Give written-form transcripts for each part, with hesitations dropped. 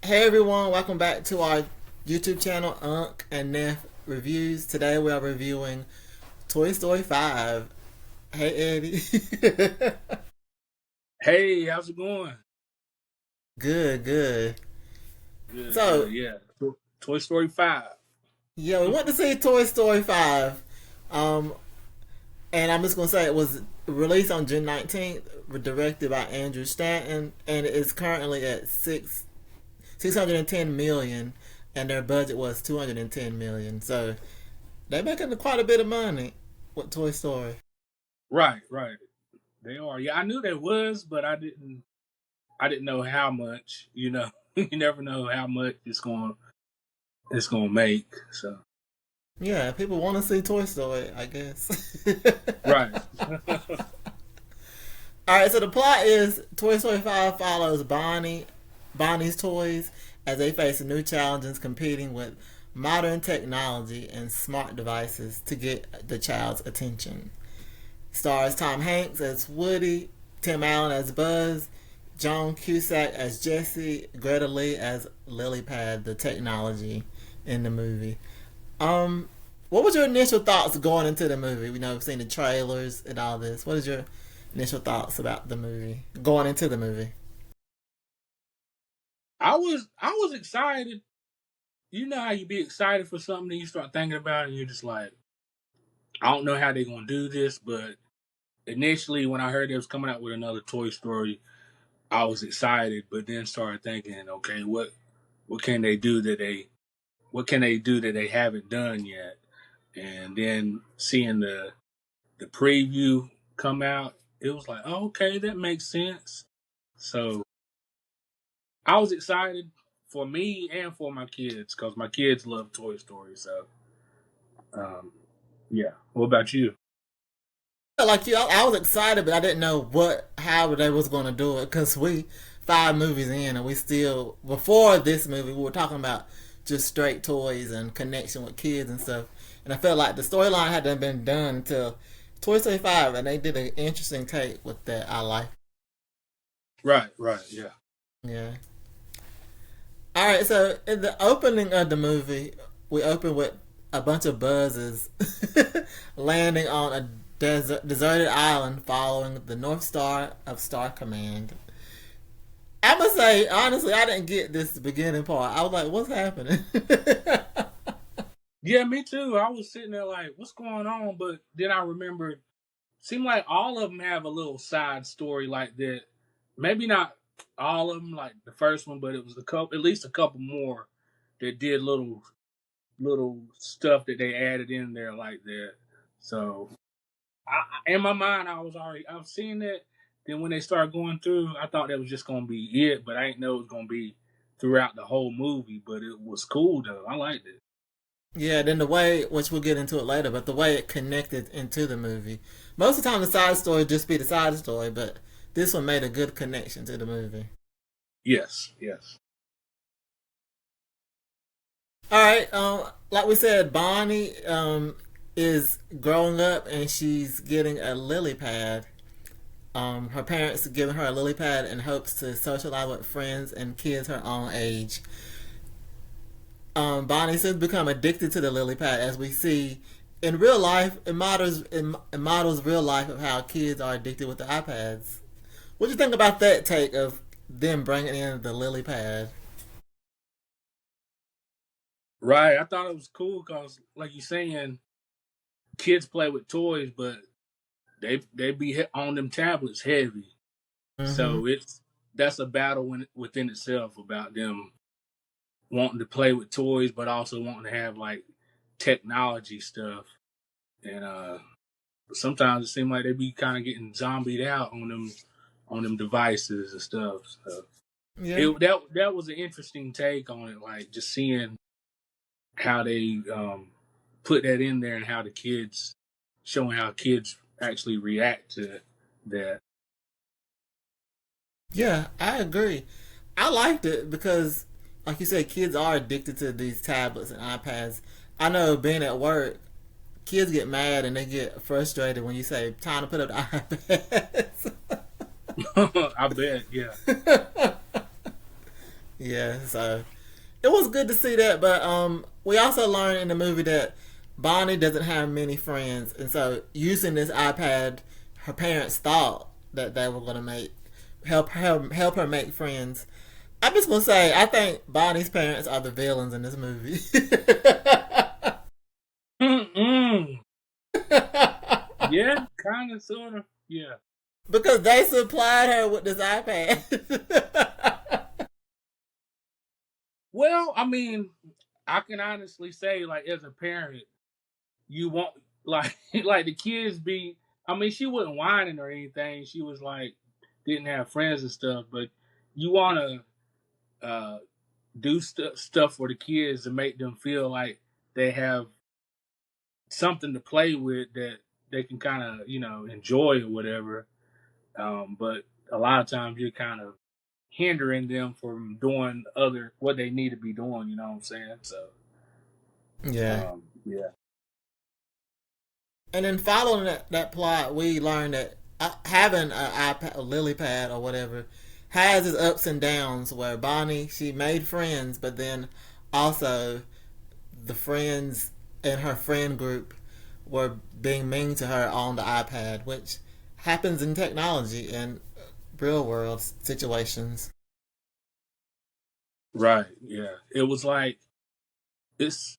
Hey everyone, welcome back to our YouTube channel, Unk&Nef Reviews. Today we are reviewing Toy Story 5. Hey Eddie. Hey, how's it going? Good, good. Good, So, good. Yeah. Toy Story 5. yeah, we went to see Toy Story 5. Um, and I'm just going to say it was released on June 19th, directed by Andrew Stanton, and it is currently at 610 million, and their budget was 210 million. So, they're making quite a bit of money with Toy Story. Right, right. They are. Yeah, I knew there was, but I didn't know how much, you know. You never know how much it's gonna make. So Yeah, people want to see Toy Story, I guess. right. All right, so the plot is Toy Story 5 follows Bonnie's toys as they face new challenges competing with modern technology and smart devices to get the child's attention. Stars Tom Hanks as Woody, Tim Allen as Buzz, John Cusack as Jesse, Greta Lee as Lilypad, the technology in the movie. Um, what was your initial thoughts going into the movie? We know we've seen the trailers and all this. What is your initial thoughts about the movie going into the movie? I was excited. You know how you be excited for something and you start thinking about it and you're just like, I don't know how they're gonna do this, but initially when I heard they was coming out with another Toy Story, I was excited, but then started thinking, okay, what can they do that they what can they do that they haven't done yet? And then seeing the preview come out, it was like, oh, okay, that makes sense. So I was excited for me and for my kids because my kids love Toy Story. So um, yeah. What about you? Like you, I was excited, but I didn't know how they was going to do it because we 5 movies in and we still before this movie we were talking about just straight toys and connection with kids and stuff. And I felt like the storyline hadn't been done until Toy Story 5, and they did an interesting take with that. I like. Right, right, yeah. Yeah. All right. So in the opening of the movie, we open with a bunch of buzzes landing on a deserted island following the North Star of Star Command. I must say, honestly, I didn't get this beginning part. I was like, what's happening? Yeah, me too. I was sitting there like, what's going on? But then I remembered, seemed like all of them have a little side story like that. Maybe not all of them, like the first one, but it was a couple, at least a couple more that did little stuff that they added in there like that. So in my mind, I was seeing that. Then when they started going through, I thought that was just gonna be it, but I didn't know it was gonna be throughout the whole movie. But it was cool though. I liked it. Yeah, then the way, which we'll get into it later, but the way it connected into the movie. Most of the time, the side story would just be the side story, but this one made a good connection to the movie. Yes, yes. All right, like we said, Bonnie is growing up and she's getting a lily pad. Her parents are giving her a lily pad in hopes to socialize with friends and kids her own age. Bonnie has become addicted to the lily pad, as we see in real life. It models real life of how kids are addicted with the iPads. What do you think about that take of them bringing in the lily pad? Right. I thought it was cool because, like you saying, kids play with toys, but they be on them tablets heavy. Mm-hmm. So that's a battle within itself about them wanting to play with toys, but also wanting to have like technology stuff. And sometimes it seems like they be kind of getting zombied out on them devices and stuff. So Yeah. that was an interesting take on it, like just seeing how they put that in there and how the kids showing how kids actually react to that. Yeah, I agree. I liked it because, like you said, kids are addicted to these tablets and iPads. I know being at work, kids get mad and they get frustrated when you say time to put up the I bet, yeah. iPads. Yeah, so it was good to see that, but we also learned in the movie that Bonnie doesn't have many friends, and so using this iPad, her parents thought that they were gonna make help her make friends. I'm just gonna say I think Bonnie's parents are the villains in this movie. Mm-mm. Yeah, kind of, sort of. Yeah. Because they supplied her with this iPad. Well, I mean, I can honestly say, like, as a parent, you want like like the kids be. I mean, she wasn't whining or anything. She was like didn't have friends and stuff, but you want to do stuff for the kids to make them feel like they have something to play with that they can kind of enjoy or whatever. But a lot of times you're kind of hindering them from doing other what they need to be doing. You know what I'm saying? So Yeah. yeah. And then following that plot, we learned that having an iPad, a lily pad or whatever, has its ups and downs. Where Bonnie, she made friends, but then also the friends in her friend group were being mean to her on the iPad, which happens in technology in real world situations. Right. Yeah. It was like it's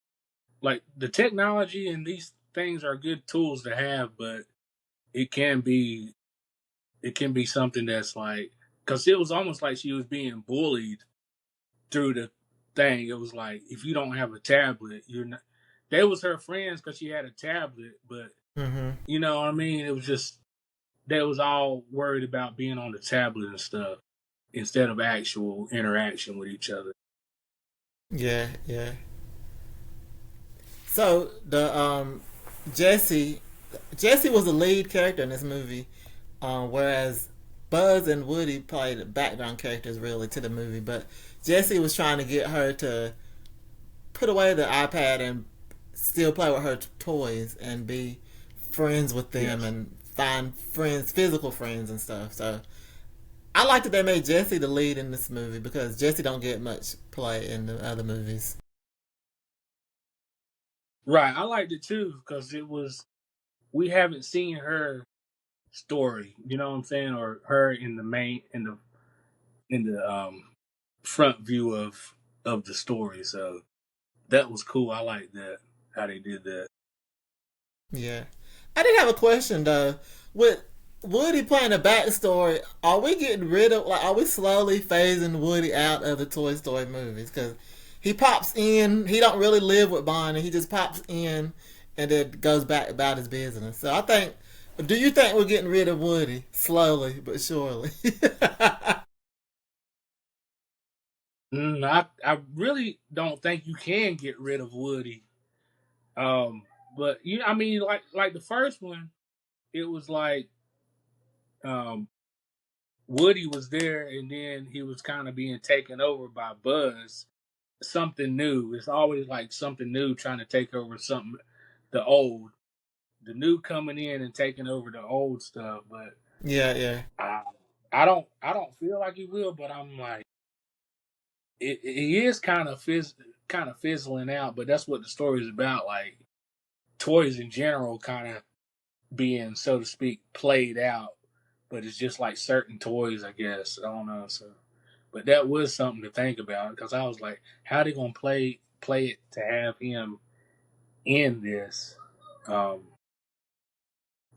like the technology and these things are good tools to have, but it can be it can be something that's like because it was almost like she was being bullied through the thing. It was like if you don't have a tablet, you're not. They was her friends because she had a tablet, but Mm-hmm. you know what I mean. It was just they was all worried about being on the tablet and stuff instead of actual interaction with each other. Yeah, yeah. So the Jesse Jesse was the lead character in this movie, whereas Buzz and Woody played background characters really to the movie. But Jesse was trying to get her to put away the iPad and still play with her toys and be friends with them Yes. and find friends, physical friends and stuff. So I like that they made Jesse the lead in this movie because Jesse don't get much play in the other movies. Right. I liked it too because it was we haven't seen her story. You know what I'm saying, or her in the main in the front view of the story. So that was cool. I like that how they did that. Yeah. I did have a question though. With Woody playing a backstory, are we getting rid of like are we slowly phasing Woody out of the Toy Story movies? Because he pops in, he don't really live with Bonnie. He just pops in and then goes back about his business. So I think, do you think we're getting rid of Woody slowly but surely? I really don't think you can get rid of Woody. Um, but you, I mean, like the first one, it was like um, Woody was there, and then he was kind of being taken over by Buzz. Something new. It's always like something new trying to take over something, the old, the new coming in and taking over the old stuff. But Yeah, yeah, I, I don't feel like he will. But I'm like, it is kind of fizzling out. But that's what the story is about. Like toys in general, kind of being, so to speak, played out. But it's just like certain toys, I guess. I don't know. So, but that was something to think about because I was like, how they gonna play it to have him in this? Um,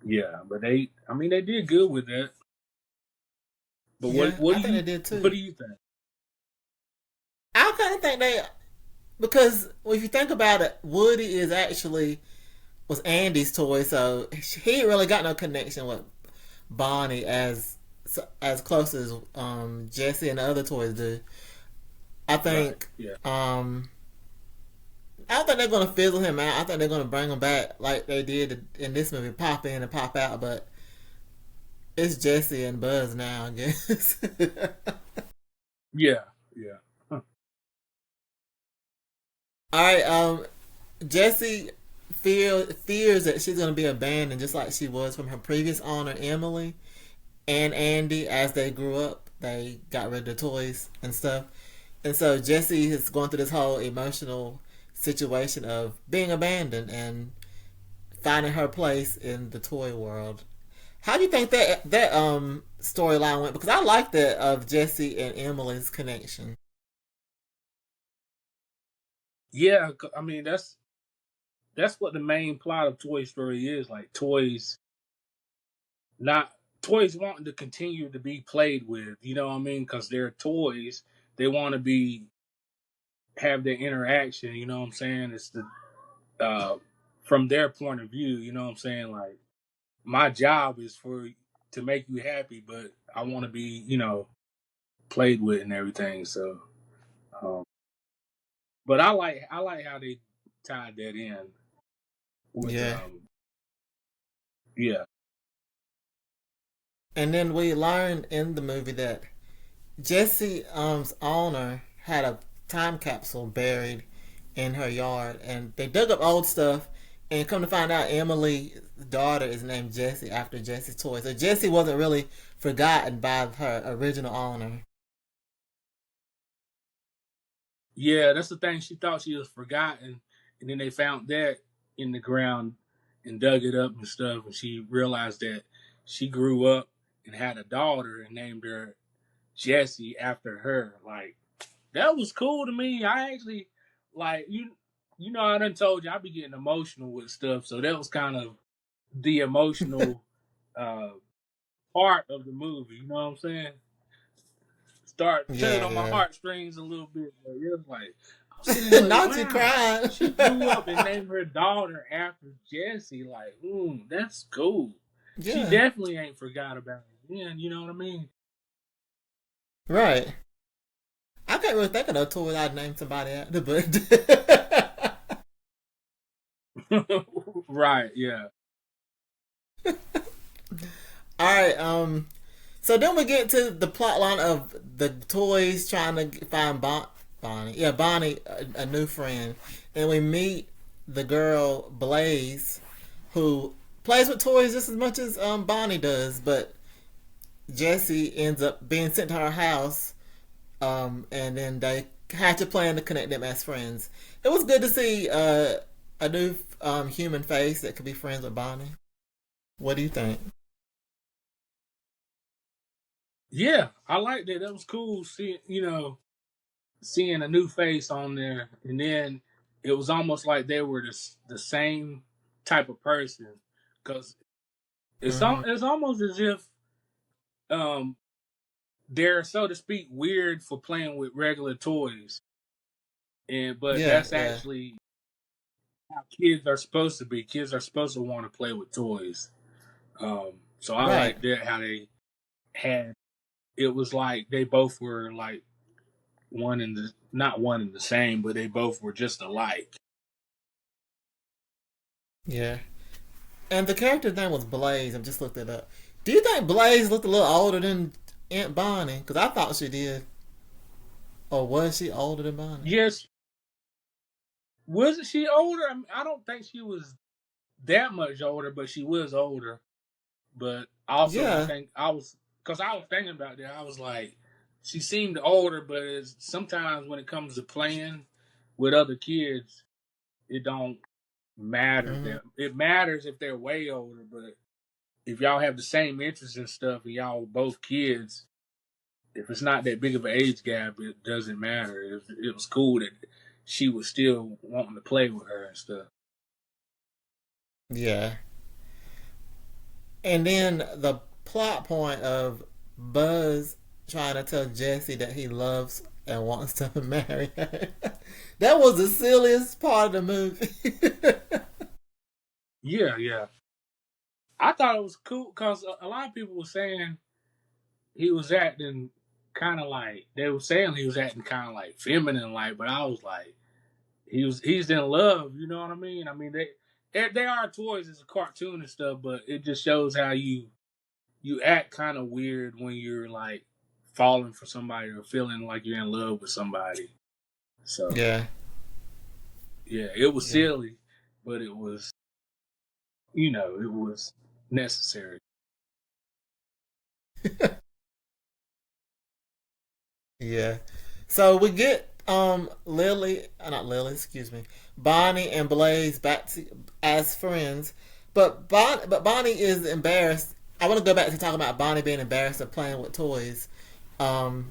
yeah, but I mean, they did good with that. But yeah. what I do think they you, did what too. do you think? I kind of think they because if you think about it, Woody is actually was Andy's toy, so he ain't really got no connection with Bonnie as close as Jesse and the other toys do. I Right. think Yeah. I don't think they're gonna fizzle him out. I think they're gonna bring him back like they did in this movie, pop in and pop out. But it's Jesse and Buzz now, I guess. Yeah. Yeah. Huh. All right, Jesse fears that she's gonna be abandoned, just like she was from her previous owner, Emily and Andy. As they grew up, they got rid of the toys and stuff. And so Jessie is going through this whole emotional situation of being abandoned and finding her place in the toy world. How do you think that storyline went? Because I like that of Jessie and Emily's connection. Yeah, I mean that's what the main plot of Toy Story is. Like not toys wanting to continue to be played with. You know what I mean? Because they're toys. They want to be have their interaction. You know what I'm saying? It's the from their point of view. You know what I'm saying? Like my job is for to make you happy, but I want to be played with and everything. So, um, but I like how they tied that in with Yeah. yeah. And then we learned in the movie that Jessie owner had a time capsule buried in her yard, and they dug up old stuff, and come to find out Emily's daughter is named Jessie after Jessie's toy. So Jessie wasn't really forgotten by her original owner. Yeah, that's the thing. She thought she was forgotten, and then they found that in the ground and dug it up and stuff. And she realized that she grew up and had a daughter and named her Jessie after her. Like that was cool to me. I actually like You know, I done told you I be getting emotional with stuff, so that was kind of the emotional uh part of the movie. You know what I'm saying? Start tugging Yeah, on my yeah. heartstrings a little bit. But it was like I'm sitting there like, Not you wow, crying. she grew up and named her daughter after Jesse. Like, that's cool. She Yeah, definitely ain't forgot about it. Yeah, you know what I mean? right. I can't really think of no toy I'd name somebody after, but Right, yeah. all right. So then we get to the plot line of the toys trying to find Bonnie. Yeah, Bonnie, a new friend, and we meet the girl Blaze, who plays with toys just as much as Bonnie does, but Jessie ends up being sent to her house, and then they hatch a plan to connect them as friends. It was good to see a new human face that could be friends with Bonnie. What do you think? Yeah, I liked it. That was cool seeing a new face on there. And then it was almost like they were the same type of person. Because Mm-hmm. it's almost as if um they're, so to speak, weird for playing with regular toys, and but Yeah, that's yeah, actually how kids are supposed to be. Kids are supposed to want to play with toys. So I right. like that how they had. It was like they both were like one and the not one and the same, but they both were just alike. Yeah. And the character's name was Blaze. I just looked it up. Do you think Blaze looked a little older than Aunt Bonnie? Because I thought she did. Or was she older than Bonnie? Yes, wasn't she older? I don't think she was that much older, but she was older. But also, I Yeah. think because I was thinking about that. I was like, she seemed older, but sometimes when it comes to playing with other kids, it don't matter. Mm-hmm. That it matters if they're way older, but if y'all have the same interests and stuff, and y'all both kids, if it's not that big of an age gap, it doesn't matter. It was cool that she was still wanting to play with her and stuff. Yeah. And then the plot point of Buzz trying to tell Jessie that he loves and wants to marry her. That was the silliest part of the movie. Yeah, yeah. I thought it was cool because a lot of people were saying he was acting kind of like they were saying he was acting kind of like feminine, like. But I was like, he's in love. You know what I mean? I mean they are toys as a cartoon and stuff, but it just shows how you act kind of weird when you're like falling for somebody or feeling like you're in love with somebody. So Yeah. yeah, it was Yeah. silly, but it was necessary. Yeah. So we get not Lily, excuse me, Bonnie and Blaze as friends, but Bonnie is embarrassed. I want to go back to talking about Bonnie being embarrassed of playing with toys. Because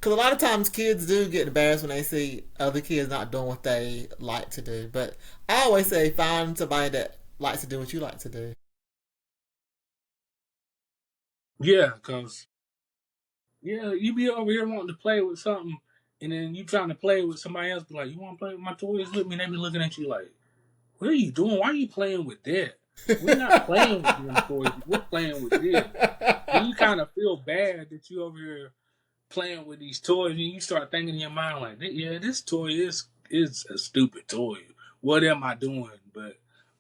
a lot of times kids do get embarrassed when they see other kids not doing what they like to do. But I always say find somebody that likes to do what you like to do. Yeah, because yeah, you be over here wanting to play with something, and then you trying to play with somebody else. Be like, you want to play with my toys with me? And they be looking at you like, what are you doing? Why are you playing with that? We're not playing with them toys. We're playing with this. Then you kind of feel bad that you over here playing with these toys, and you start thinking in your mind like, yeah, this toy is a stupid toy. What am I doing? But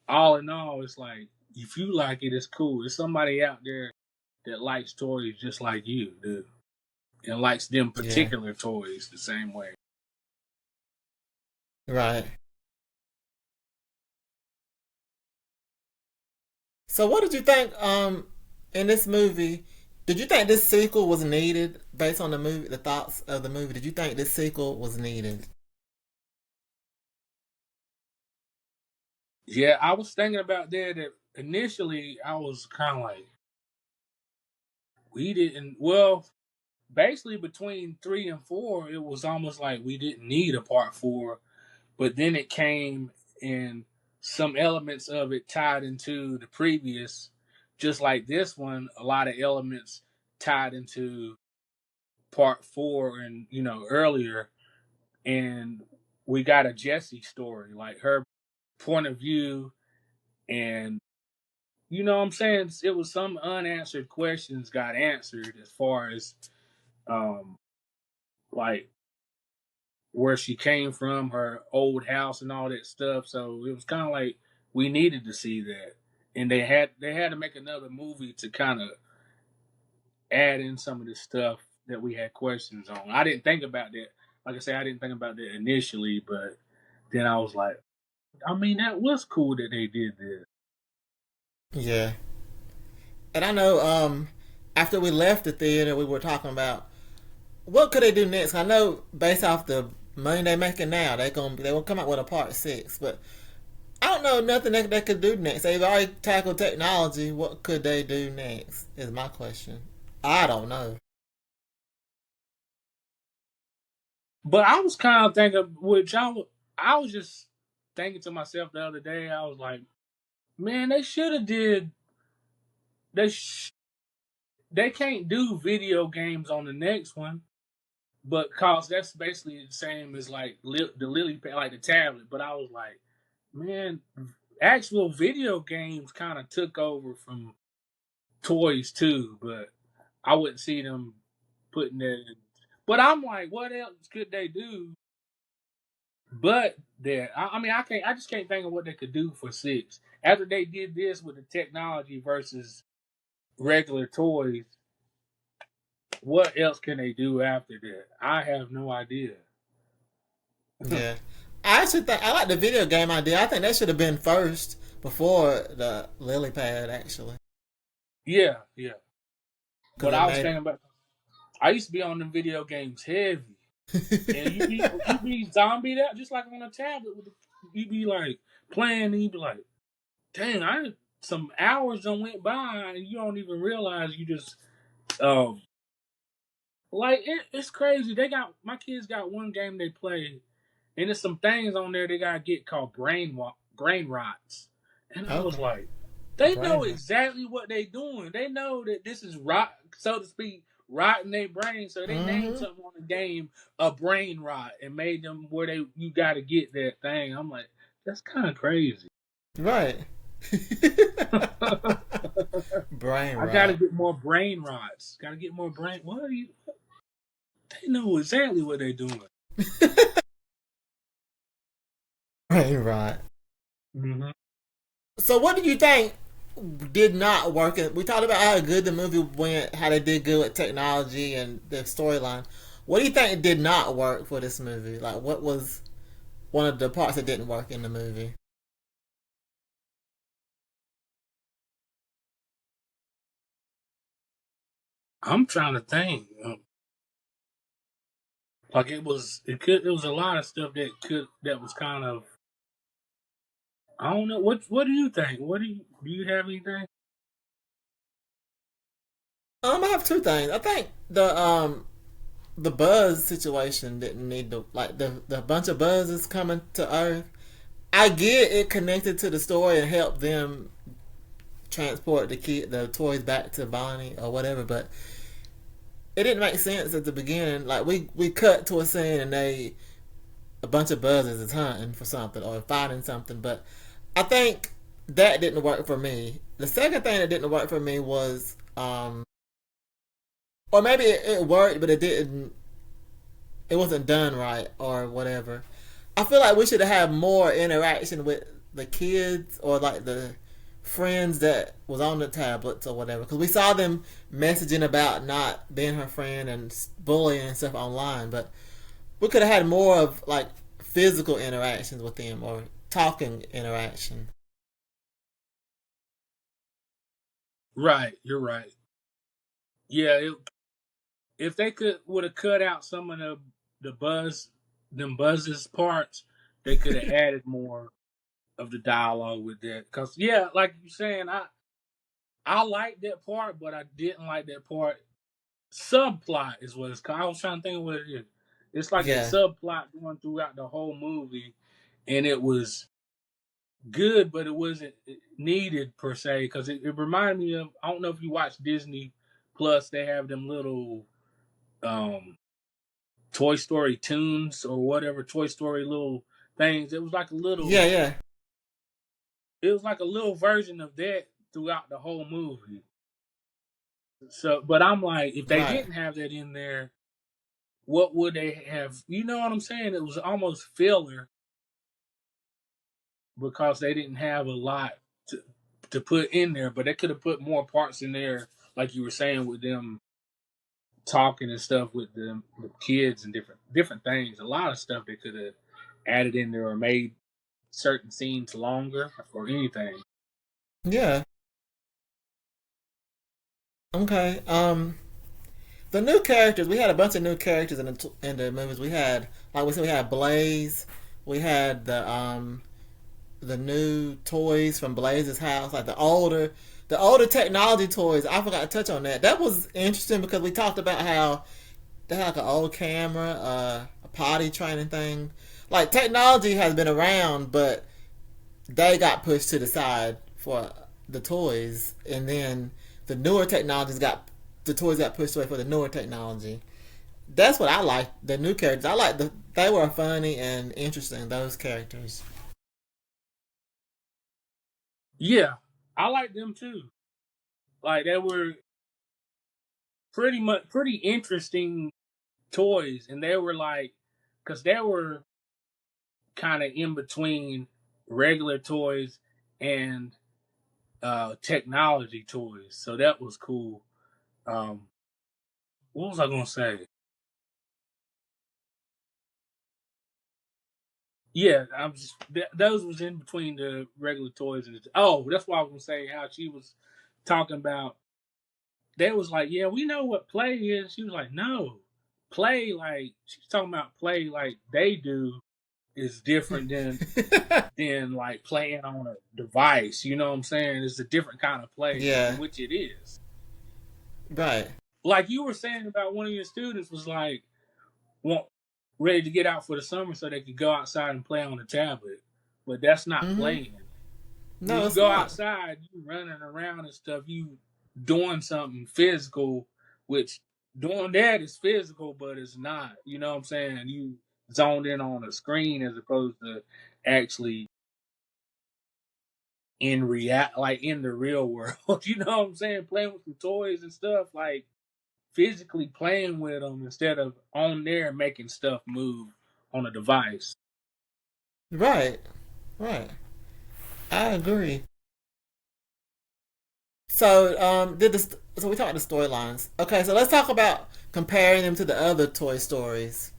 all in all, it's like if you like it, it's cool. There's somebody out there that likes toys just like you do, and likes them Yeah, particular toys the same way. right. So what did you think in this movie? Did you think this sequel was needed based on the movie, the thoughts of the movie? Did you think this sequel was needed? Yeah, I was thinking about that. That initially, I was kind of like, we didn't. Well, basically between 3 and 4, it was almost like we didn't need a part 4. But then it came and some elements of it tied into the previous, just like this one. A lot of elements tied into part 4 and earlier, and we got a Jessie story, like her point of view, and you know what I'm saying? It was some unanswered questions got answered as far as um like where she came from, her old house and all that stuff. So it was kind of like we needed to see that. And they had to make another movie to kind of add in some of this stuff that we had questions on. I didn't think about that. Like I said, I didn't think about that initially, but then I was like, I mean, that was cool that they did this. Yeah. And I know after we left the theater, we were talking about what could they do next. I know based off the money they're making now, they will come out with a part 6. But I don't know nothing that they could do next. They've already tackled technology. What could they do next? Is my question. I don't know. But I was kind of thinking, I was just thinking to myself the other day. I was like, man, they should have did. They sh- they can't do video games on the next one, but cause that's basically the same as like the lily pad, like the tablet. But I was like, man, actual video games kind of took over from toys too. But I wouldn't see them putting that in. But I'm like, what else could they do? But that I mean, I just can't think of what they could do for 6 after they did this with the technology versus regular toys. What else can they do after that? I have no idea. Yeah, I actually think I like the video game idea. I think that should have been first before the lily pad actually, Yeah, yeah. because But it I was made. thinking about. I used to be on them video games heavy, and you be zombied out just like on a tablet. You be like playing, and you be like, dang, some hours done went by, and you don't even realize you just um like it's crazy. They got my kids got one game they play, and there's some things on there they gotta get called brain rots, and I was Okay, like, they know brain. exactly what they doing. They know that this is rot, so to speak, rotting their brain. So they named Mm-hmm. something on the game a brain rot and made them where you got to get that thing. I'm like, that's kind of crazy. Right. I Brain got to rot. get more brain rots. Got to get more brain. What are you? They know exactly what they're doing. Brain rot. Mm-hmm. So, what do you think did not work? We talked about how good the movie went, how they did good with technology and the storyline. What do you think did not work for this movie? Like, what was one of the parts that didn't work in the movie? I'm trying to think. Like it was a lot of stuff that was kind of, I don't know. What do you think? Do you have anything? I have two things. I think the Buzz situation didn't need to like the bunch of buzzes coming to Earth. I get it connected to the story and helped them transport the toys back to Bonnie or whatever, but it didn't make sense at the beginning. Like we cut to a scene and a bunch of buzzers is hunting for something or finding something, but I think that didn't work for me. The second thing that didn't work for me was or maybe it worked but it didn't, it wasn't done right or whatever. I feel like we should have had more interaction with the kids or like the friends that was on the tablets or whatever, because we saw them messaging about not being her friend and bullying and stuff online, but we could have had more of like physical interactions with them or talking interaction. Right, you're right. Yeah, if they could would have cut out some of the them buzzes parts, they could have added more of the dialogue with that. Cause yeah, like you're saying, I like that part, but I didn't like that part. Subplot is what it's called. I was trying to think of what it is. It's like a Yeah, subplot going throughout the whole movie, and it was good, but it wasn't needed per se because it reminded me of, I don't know if you watch Disney Plus. They have them little um Toy Story tunes or whatever, Toy Story little things. yeah, yeah, It was like a little version of that throughout the whole movie. So, but I'm like, if they right. didn't have that in there, what would they have? You know what I'm saying? It was almost filler because they didn't have a lot to to put in there, but they could have put more parts in there, like you were saying, with them talking and stuff with them with kids and different things. A lot of stuff they could have added in there or made certain scenes longer or anything. Yeah. Okay. The new characters. We had a bunch of new characters in the movies. We had, like we said, we had Blaze. We had the new toys from Blaze's house, like the older technology toys. I forgot to touch on that. That was interesting because we talked about how they had like an old camera, a potty training thing. Like technology has been around, but they got pushed to the side for the toys, and then the newer technologies got the toys got pushed away for the newer technology. That's what I like. The new characters, I like they were funny and interesting. Those characters. Yeah, I like them too. Like they were pretty interesting toys, and they were like, because they were kind of in between regular toys and technology toys, so that was cool. Um, what was I gonna say? Yeah, I'm just those was in between the regular toys and oh, that's why I was gonna say how she was talking about. They was like, yeah, we know what play is. She was like, no, play like she's talking about play like they do is different than like playing on a device. You know what I'm saying? It's a different kind of play, in Yeah. which it is. Right. Like you were saying about one of your students was like want ready to get out for the summer so they could go outside and play on the tablet, but that's not Mhm. playing. When No, you it's go not. outside, you running around and stuff, you doing something physical, which doing that is physical, but it's not. You know what I'm saying? You zoned in on a screen as opposed to actually like in the real world. You know what I'm saying? Playing with some toys and stuff, like physically playing with them instead of on there making stuff move on a device. Right. Right. I agree. So, so we talked the storylines. Okay, so let's talk about comparing them to the other Toy Stories.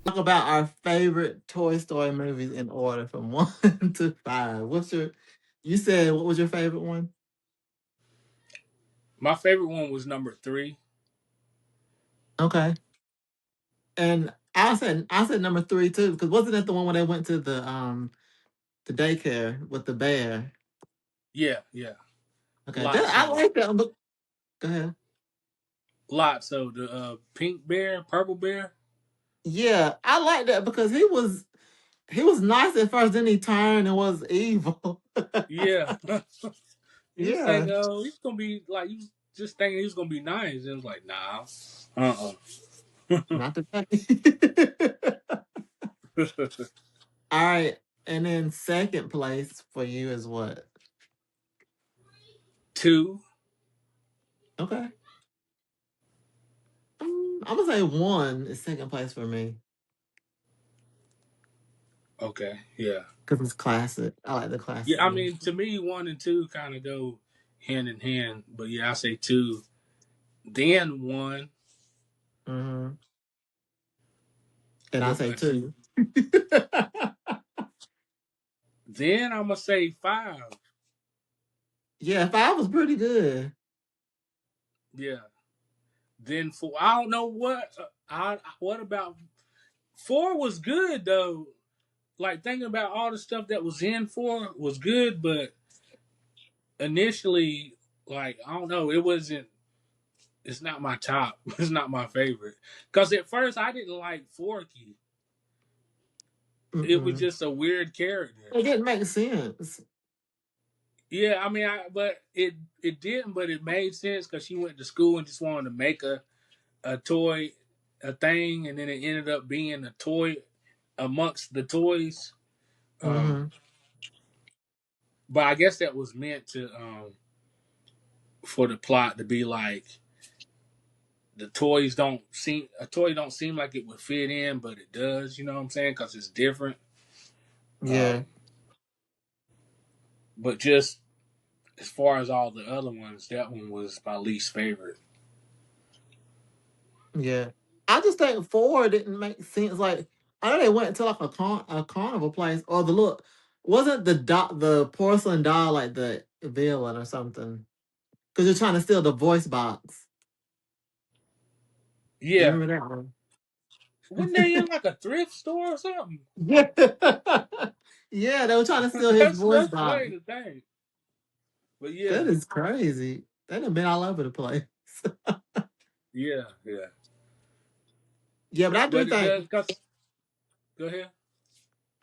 Talk about our favorite Toy Story movies in order from one to five. You said what was your favorite one? My favorite one was number 3. Okay. And I said number three too, because wasn't that the one when they went to the daycare with the bear? Yeah, yeah. Okay, Lots I of like that one. But go ahead. lots of the pink bear, purple bear. Yeah, I like that because he was nice at first, then he turned and was evil. Yeah. You was Yeah, thinking, oh, he's gonna be like you was just thinking he was gonna be nice. It was like, nah. Uh-uh. not the All right, and then second place for you is what? Two. Okay, I'm gonna say one is second place for me Okay, yeah. because it's classic. I like the Yeah, classic I movie. mean to me one and two kind of go hand in hand. But yeah, I say two. Then one. Hmm. And I What say about you? two. Then I'm gonna say five. Yeah, five was pretty good. Yeah. Then four. I don't know what. What about four was good though. Like thinking about all the stuff that was in four was good, but initially, like I don't know, it wasn't. It's not my top. It's not my favorite. Because at first I didn't like Forky. It was Mm-mm. just a weird character. It didn't make sense. Yeah, I mean, but it didn't, but it made sense because she went to school and just wanted to make a toy, a thing, and then it ended up being a toy amongst the toys. Um, Hmm. but I guess that was meant to for the plot to be like the toys don't seem a toy don't seem like it would fit in, but it does. You know what I'm saying? Because it's different. Yeah, Um, but just as far as all the other ones, that one was my least favorite. yeah. I just think four didn't make sense. Like I know they went to like a carnival place, or the look wasn't the porcelain doll like the villain or something? Because you're trying to steal the voice box. You Yeah, remember that one? when they in like a thrift store or something. Yeah. Yeah, they were trying to steal his voice That's box. funny to think. But That yeah, is crazy. They done been all over the place. yeah, yeah. Yeah, but I do But it think does. Cause go ahead.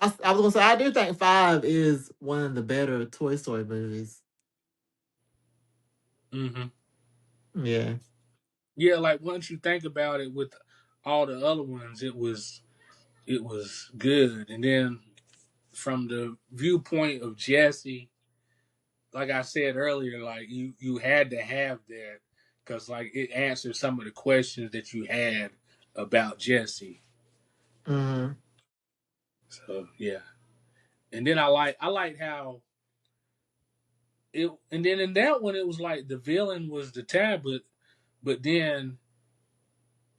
I was gonna say I do think five is one of the better Toy Story movies. Hmm. Yeah. Yeah, like once you think about it, with all the other ones, it was good. And then from the viewpoint of Jesse, like I said earlier, like you had to have that because like it answered some of the questions that you had about Jesse. Hmm. So yeah, and then I like how it, and then in that one it was like the villain was the tablet, but then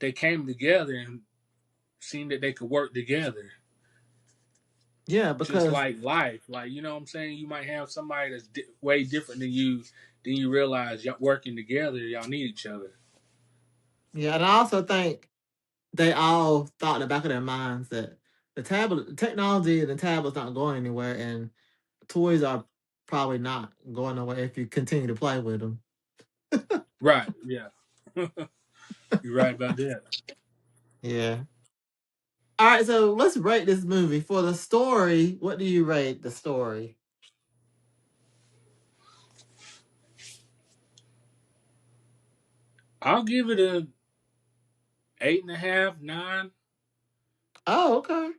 they came together and seemed that they could work together. Yeah, Just because like life, like you know what I'm saying. You might have somebody that's way different than you. Then you realize y'all working together, y'all need each other. yeah, and I also think they all thought in the back of their minds that the technology and the tablet's not going anywhere, and toys are probably not going nowhere if you continue to play with them. Right? Yeah, you're right about that. Yeah. All right, so let's rate this movie for the story. What do you rate the story? I'll give it a 8.5, 9. Oh, okay.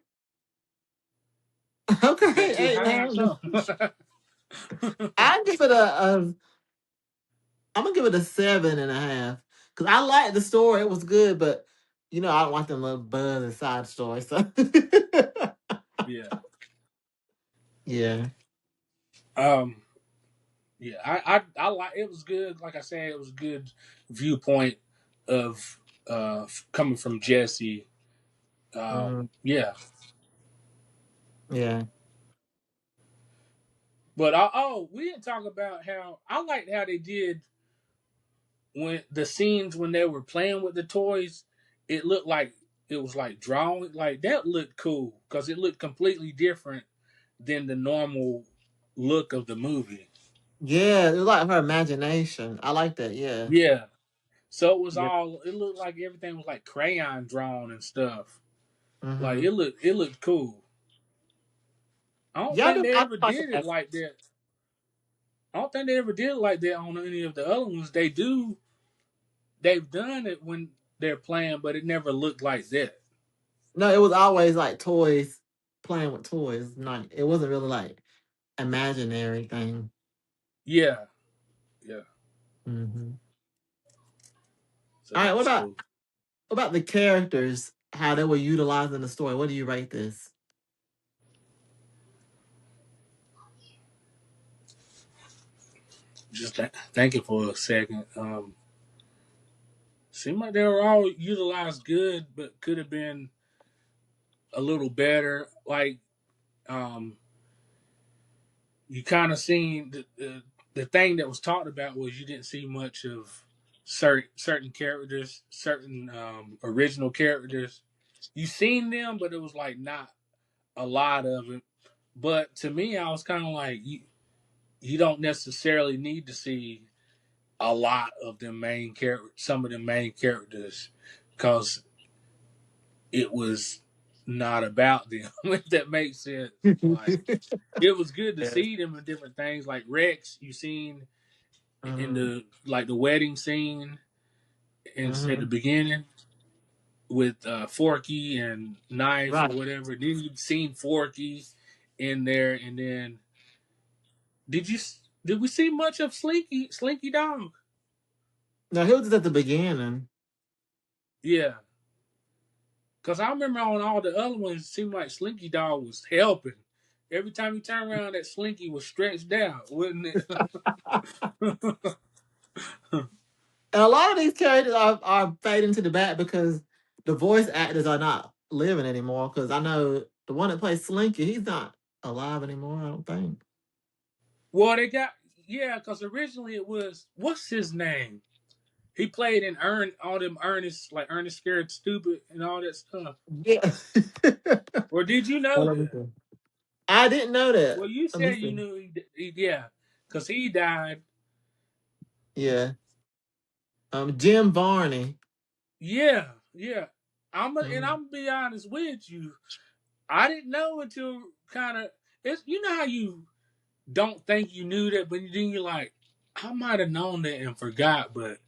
Is that Okay, too eight and a high or half. something? I give it a I'm gonna give it a 7.5 because I like the story. It was good, but I don't like them little buzz and side stories. So Yeah. yeah, Um. Yeah. I like. It was good. Like I said, it was a good viewpoint of coming from Jesse. hmm, Yeah. yeah, But we didn't talk about how I liked how they did when the scenes when they were playing with the toys. It looked like it was like drawing, like that looked cool because it looked completely different than the normal look of the movie. Yeah, it was like her imagination. I like that. Yeah. Yeah. So it was Yep. all. It looked like everything was like crayon drawn and stuff. Like Mm-hmm. it looked cool. I don't Yeah, think they I ever like did it that. like that. I don't think they ever did it like that on any of the other ones. They do. They've done it when they're playing, but it never looked like that. No, it was always like toys, playing with toys. Not, it wasn't really like imaginary thing. Yeah, yeah. Mm-hmm. So All right, that what was about cool. the characters? How they were utilized in the story? What do you rate this? Just thinking for a second. Seemed like they were all utilized good, but could have been a little better. Like um, you kind of seen the thing that was talked about was you didn't see much of certain characters, certain original characters. You seen them, but it was like not a lot of it. But to me, I was kind of like you don't necessarily need to see a lot of the main character, some of the main characters, because it was not about them. If that makes sense, like it was good to Yes. see them in different things. Like Rex, you seen in Mm-hmm. the wedding scene at the Mm-hmm. beginning with Forky and Knife or Right. whatever. Then you've seen Forky in there, and then did you did we see much of Slinky Dog? Now he was just at the beginning. Yeah, because I remember on all the other ones, it seemed like Slinky Dog was helping. Every time you turn around, that Slinky was stretched out, wasn't it? And a lot of these characters are fading to the back because the voice actors are not living anymore. Because I know the one that plays Slinky, he's not alive anymore. I don't think. Well, they got yeah, because originally it was what's his name? He played in all them Ernest, like Ernest Scared Stupid and all that stuff. Yeah. Or did you Oh, know let me that? see. I didn't know that. Well, you Let me said you see. knew yeah, because he died. Yeah. Jim Varney. Yeah, yeah. And Mhm. I'm gonna be honest with you. I didn't know until kind of it's you know how you don't think you knew that, but then you're like, I might have known that and forgot. But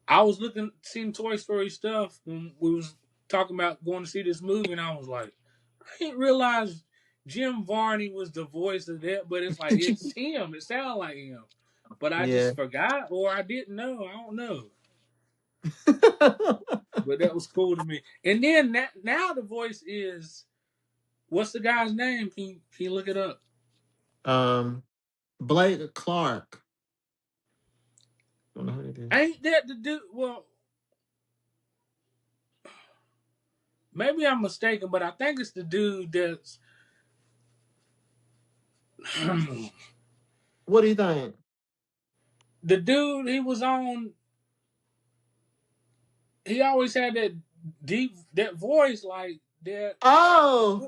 I was seeing Toy Story stuff when we was talking about going to see this movie, and I was like, I didn't realize Jim Varney was the voice of that. But it's like it's him. It sounded like him, but I Yeah. just forgot or I didn't know. I don't know. But that was cool to me. And then now the voice is what's the guy's name? Can you look it up? um, Blake Clark. I don't know who it is. Ain't that the dude? Well, maybe I'm mistaken, but I think it's the dude that's What do you think? the dude. He was on. He always had that deep that voice like that. Oh,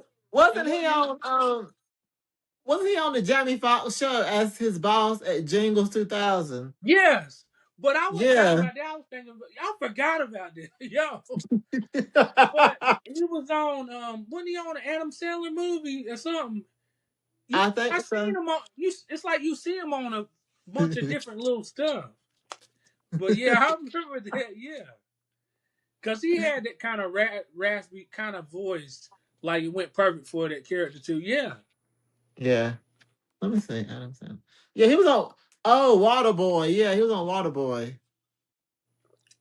And wasn't he what you? on wasn't he on the Jamie Foxx show as his boss at Jingles 2000? Yes, but I wasn't thinking Yeah. about that. I was thinking. I forgot about this, yo. But he was on. Wasn't he on an Adam Sandler movie or something? I I think seen so. him on. It's like you see him on a bunch of different little stuff. But yeah, I remember that. Yeah, because he had that kind of raspy kind of voice, like it went perfect for that character too. Yeah, Yeah. Let me see. Adam Sandler. Yeah, he was on. Oh, Waterboy. Yeah, he was on Waterboy.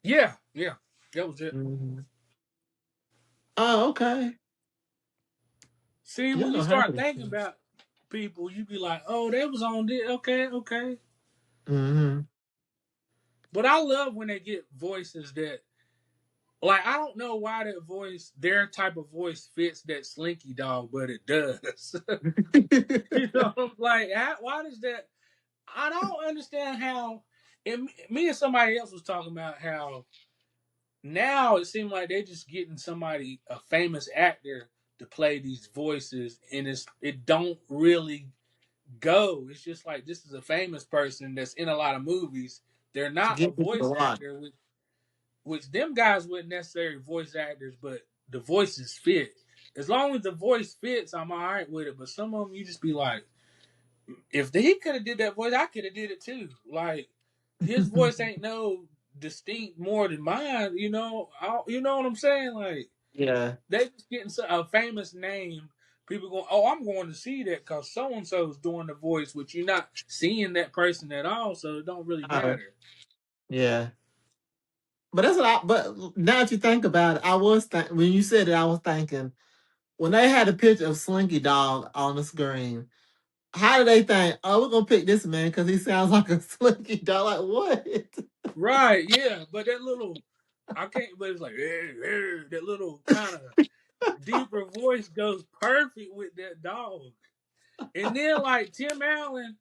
yeah, yeah. That was it. Hmm. Oh, okay. See, Yeah, I when you know half of start these thinking things. about people, you be like, "Oh, they was on this." Okay, okay. Hmm. But I love when they get voices that, like, I don't know why that voice, their type of voice fits that Slinky Dog, but it does. You know, like, why does that? I don't understand how. And me and somebody else was talking about how now it seems like they're just getting somebody, a famous actor, to play these voices, and it don't really go. It's just like this is a famous person that's in a lot of movies. They're To not a get people to voice watch. actor, which them guys wouldn't necessarily voice actors, but the voices fit. As long as the voice fits, I'm all right with it. But some of them, you just be like, if he could have did that voice, I could have did it too. Like his voice ain't no distinct more than mine. You know what I'm saying? Like Yeah. they just getting a famous name. People going, oh, I'm going to see that because so and so is doing the voice, which you're not seeing that person at all, so it don't really Uh, matter. yeah. But that's what I. But now that you think about it, I was when you said it, I was thinking when they had a picture of Slinky Dog on the screen. How do they think? Oh, we're gonna pick this man because he sounds like a Slinky Dog. Like what? Right? Yeah, but that little, I can't. But it's like that little kind of deeper voice goes perfect with that dog. And then like Tim Allen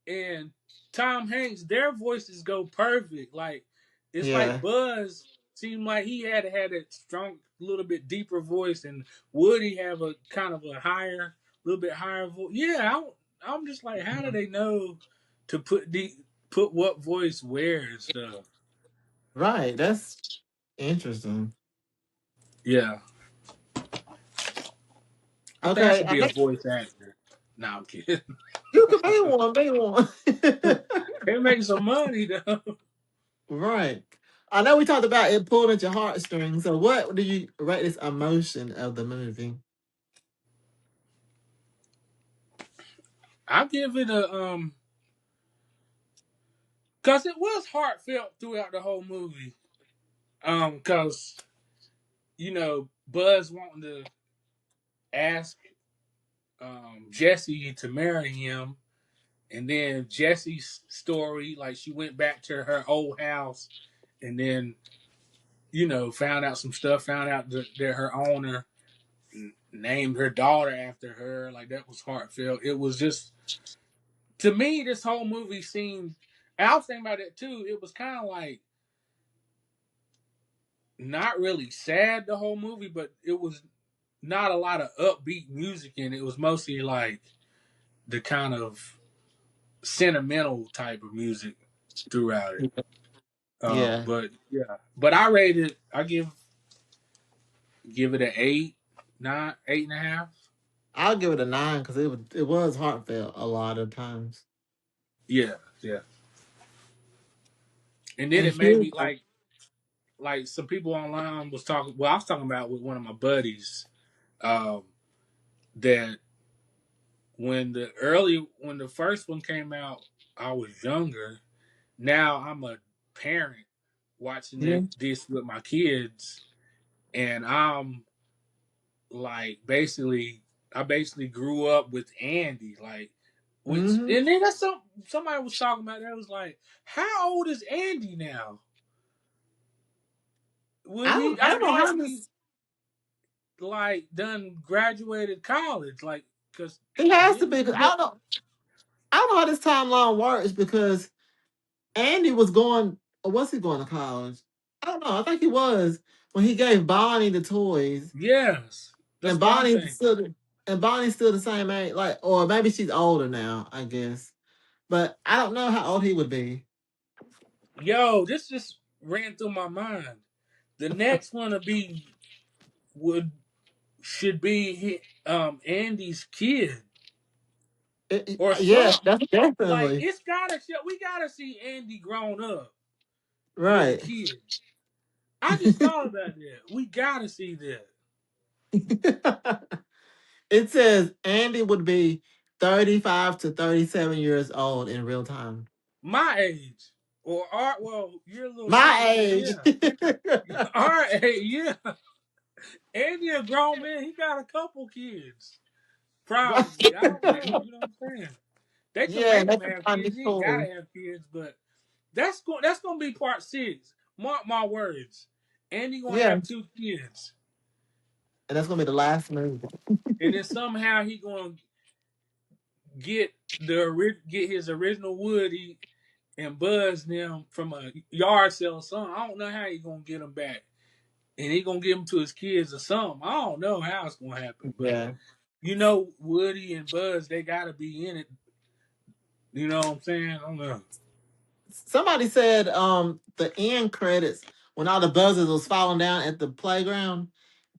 and Tom Hanks, their voices go perfect. Like it's like Yeah. Buzz seemed like he had to have that strong, little bit deeper voice, and Woody have a kind of a higher, little bit higher voice. Yeah, I'm just like, how do they know to put what voice where and stuff? Right. That's interesting. Yeah, I think I Okay. should be a voice actor. No, I'm kidding. You can be one. Be one. It makes some money though. Right. I know we talked about it pulling at your heartstrings. So, what do you rate this emotion of the movie? I give it a because it was heartfelt throughout the whole movie. Because Buzz wanting to ask Jesse to marry him, and then Jesse's story, like she went back to her old house, and then found out some stuff, found out that her owner named her daughter after her. Like that was heartfelt. It was just to me, this whole movie seemed. I was thinking about it too. It was kind of like not really sad the whole movie, but it was not a lot of upbeat music in it. It was mostly like the kind of sentimental type of music throughout it. Yeah. But yeah, but I rate it. I give it an 8, 9, 8.5. I'll give it a 9 because it was heartfelt a lot of times. Yeah, yeah. And then And it made humor. me like some people online was talking. Well, I was talking about with one of my buddies um, that when the first one came out, I was younger. Now I'm a parent watching Yeah. this with my kids, and I'm like I basically grew up with Andy, like which Hmm. and then that's somebody was talking about that was like, how old is Andy now? Would he? I I don't know guess how he this. like done graduated college, like because It has to didn't be. he 'Cause I get? don't know. I don't know how this timeline works because Andy was going. Or was he going to college? I don't know. I think he was when he gave Bonnie the toys, Yes, that's and what I'm Bonnie's thinking. still and Bonnie's still the same age. Like, or maybe she's older now. I guess, but I don't know how old he would be. Yo, this just ran through my mind. The next one would should be Andy's kid or Yeah, something. that's Like definitely we gotta see Andy grown up with a right. kid. I just thought about that. We gotta see that. It says Andy would be 35 to 37 years old in real time. My age. Or our well, you're a little My younger than me, age. yeah. Our age, yeah. Andy a grown man, he got a couple kids. Probably. I don't know. You know what I'm saying? They can Yeah, make they him can have find kids. this He ain't toy. gotta have kids, but that's gonna be part 6. Mark my words. Andy gonna Yeah, have 2 kids. and that's gonna be the last movie. And then somehow he gonna get get his original Woody and Buzz them from a yard sale or something. I don't know how he gonna get them back, and he gonna give them to his kids or something. I don't know how it's gonna happen, but Yeah. you know, Woody and Buzz, they gotta be in it. You know what I'm saying? I don't know. Somebody said the end credits when all the buzzers was falling down at the playground.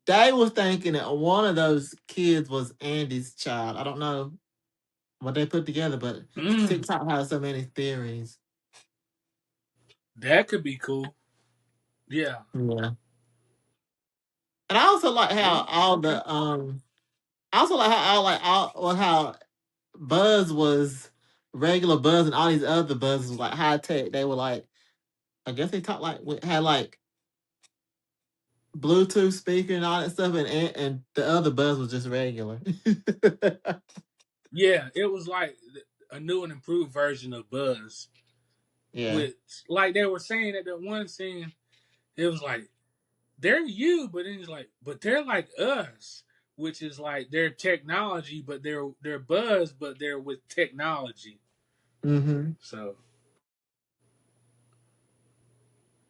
They was thinking that one of those kids was Andy's child. I don't know what they put together, but Mm, TikTok has so many theories. that could be cool. Yeah. Yeah. And I also like how all Okay. the I also like how Buzz was regular Buzz and all these other Buzzes was like high tech. They were like I guess they talked like had like Bluetooth speaker and all that stuff, and the other Buzz was just regular. Yeah, it was like a new and improved version of Buzz. Yeah. With like they were saying at that one scene, it was like they're you, but then it's like, but they're like us, which is like they're technology, but they're Buzz, but they're with technology. Mm-hmm. So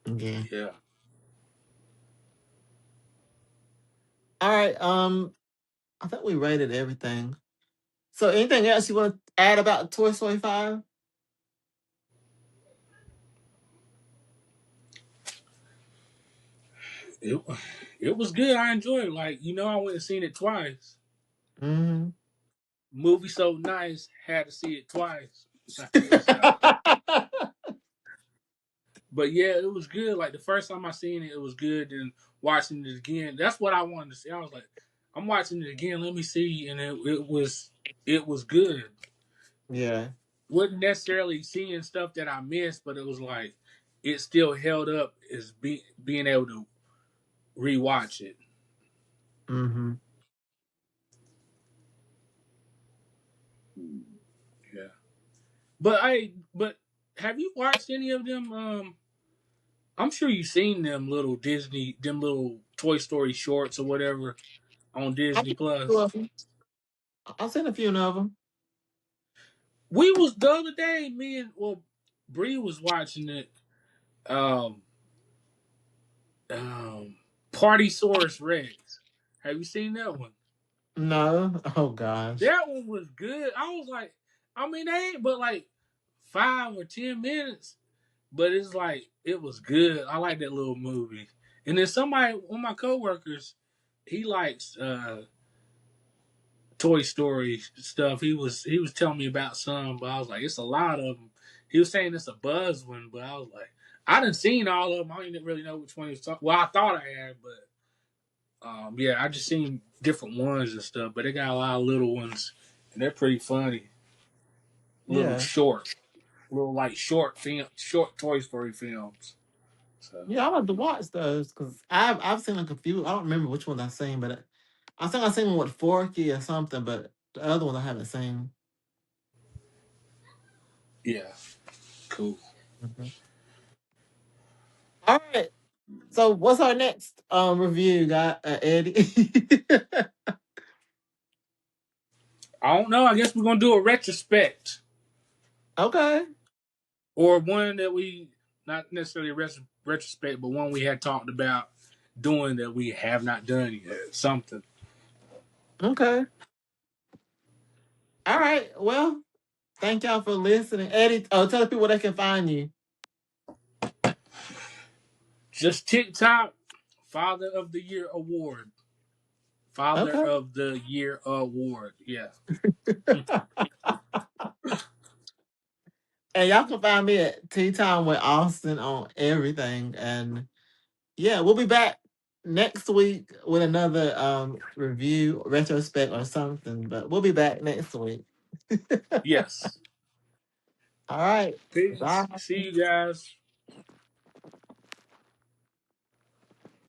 Yeah. yeah. All right. I think we rated everything. So anything else you want to add about Toy Story 5? It it was good. I enjoyed it. Like, you know, I went and seen it twice. Mm-hmm. Movie so nice, had to see it twice. So, but yeah, it was good. Like the first time I seen it, it was good. And watching it again, that's what I wanted to see. I was like, I'm watching it again. Let me see, and it was good. Yeah. Wasn't necessarily seeing stuff that I missed, but it was like it still held up as being able to rewatch it. Mm-hmm. Yeah, but have you watched any of them? I'm sure you've seen them little Toy Story shorts or whatever on I've Disney seen a few Plus. of them. I've seen a few of them. We was the other day, me and Bree was watching it. Um, um, Party Source Rex. Have you seen that one? No. Oh gosh. That one was good. I was like, I mean, they ain't but like 5 or 10 minutes, but it's like it was good. I like that little movie. And then one of my coworkers, he likes Toy Story stuff. He was telling me about some, but I was like, it's a lot of them. He was saying it's a Buzz one, but I was like, I didn't seen all of them. I didn't really know which one he was talking. Well, I thought I had, but yeah, I just seen different ones and stuff. But they got a lot of little ones, and they're pretty funny. Little Yeah. short, little like short Toy Story films. So Yeah, I like to watch those because I've seen like a few. I don't remember which ones I've seen, but I think I've seen one with Forky or something, but the other ones I haven't seen. yeah, cool. Mhm. All right. So what's our next review, guy Eddie? I don't know. I guess we're gonna do a retrospect. Okay. Or one that we not necessarily retrospect, but one we had talked about doing that we have not done yet. Something. Okay. All right. Well, thank y'all for listening. Eddie, tell the people where they can find you. Just TikTok. Father of the Year award. Father Okay. of the Year award. Yeah. And y'all can find me at Tea Time with Austin on everything. And yeah, we'll be back next week with another review, retrospect, or something. But we'll be back next week. Yes. All right. Peace. Bye. See you guys.